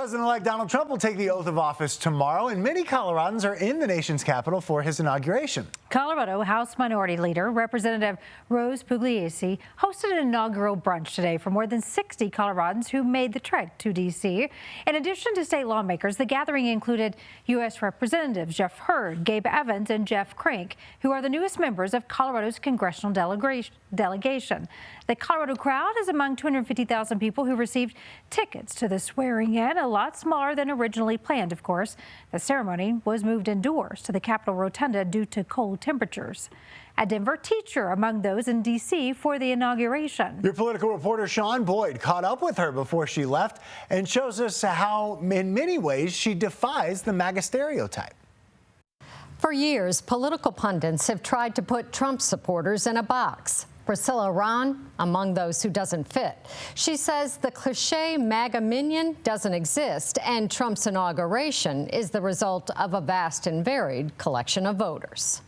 President-elect Donald Trump will take the oath of office tomorrow, and many Coloradans are in the nation's capital for his inauguration. Colorado House Minority Leader Representative Rose Pugliese hosted an inaugural brunch today for more than 60 Coloradans who made the trek to D.C. In addition to state lawmakers, the gathering included U.S. Representatives Jeff Hurd, Gabe Evans, and Jeff Crank, who are the newest members of Colorado's congressional delegation. The Colorado crowd is among 250,000 people who received tickets to the swearing-in, a lot smaller than originally planned, of course. The ceremony was moved indoors to the Capitol Rotunda due to cold temperatures. A Denver teacher among those in D.C. for the inauguration. Your political reporter Sean Boyd caught up with her before she left and shows us how, in many ways, she defies the MAGA stereotype. For years, political pundits have tried to put Trump supporters in a box. Priscilla Rahn among those who doesn't fit. She says the cliche MAGA minion doesn't exist, and Trump's inauguration is the result of a vast and varied collection of voters.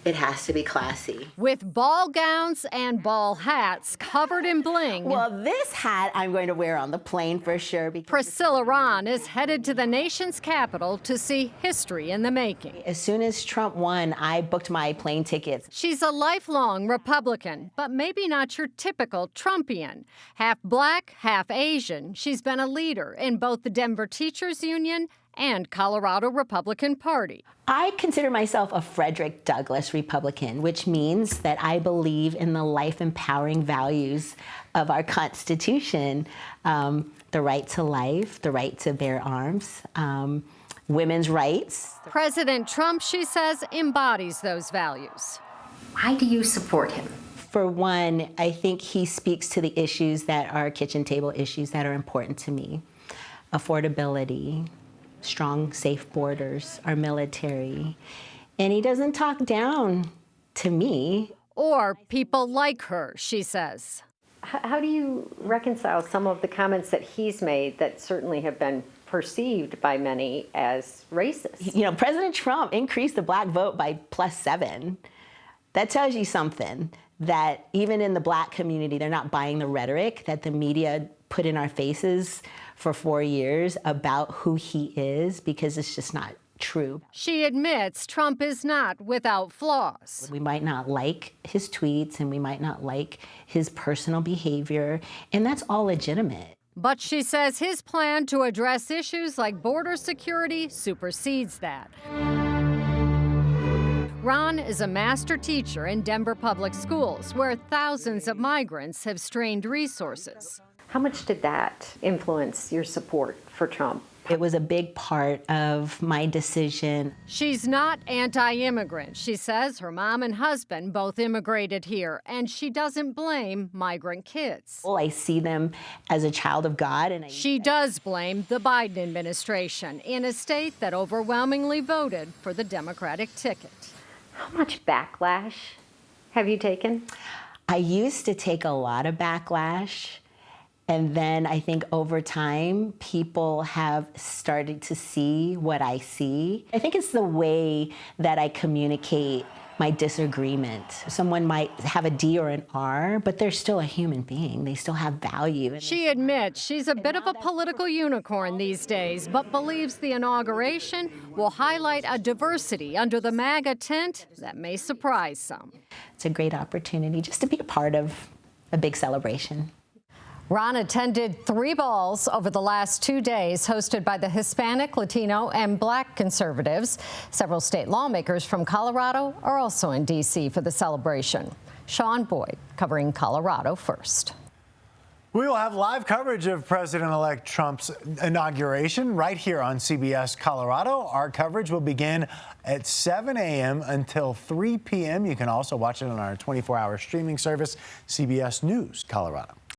It has to be classy. With ball gowns and ball hats covered in bling. Well, this hat I'm going to wear on the plane for sure. Priscilla Rahn is headed to the nation's capital to see history in the making. As soon as Trump won, I booked my plane tickets. She's a lifelong Republican, but maybe not your typical Trumpian. Half black, half Asian, she's been a leader in both the Denver Teachers Union and Colorado Republican Party. I consider myself a Frederick Douglass Republican, which means that I believe in the life-empowering values of our Constitution, the right to life, the right to bear arms, women's rights. President Trump, she says, embodies those values. Why do you support him? For one, I think he speaks to the issues that are kitchen table issues that are important to me. Affordability, strong, safe borders, our military. And he doesn't talk down to me. Or people like her, she says. How do you reconcile some of the comments that he's made that certainly have been perceived by many as racist? You know, President Trump increased the black vote by +7. That tells you something, that even in the black community, they're not buying the rhetoric that the media put in our faces for 4 years about who he is, because it's just not true. She admits Trump is not without flaws. We might not like his tweets and we might not like his personal behavior, and that's all legitimate. But she says his plan to address issues like border security supersedes that. Ron is a master teacher in Denver public schools, where thousands of migrants have strained resources. How much did that influence your support for Trump? It was a big part of my decision. She's not anti-immigrant. She says her mom and husband both immigrated here, and she doesn't blame migrant kids. Well, I see them as a child of God. And she does blame the Biden administration in a state that overwhelmingly voted for the Democratic ticket. How much backlash have you taken? I used to take a lot of backlash. And then I think over time, people have started to see what I see. I think it's the way that I communicate my disagreement. Someone might have a D or an R, but they're still a human being. They still have value. She admits she's a bit of a political unicorn these days, but believes the inauguration will highlight a diversity under the MAGA tent that may surprise some. It's a great opportunity just to be a part of a big celebration. Ron attended 3 balls over the last 2 days hosted by the Hispanic, Latino, and Black conservatives. Several state lawmakers from Colorado are also in D.C. for the celebration. Sean Boyd covering Colorado first. We will have live coverage of President-elect Trump's inauguration right here on CBS Colorado. Our coverage will begin at 7 a.m. until 3 p.m. You can also watch it on our 24-hour streaming service, CBS News Colorado.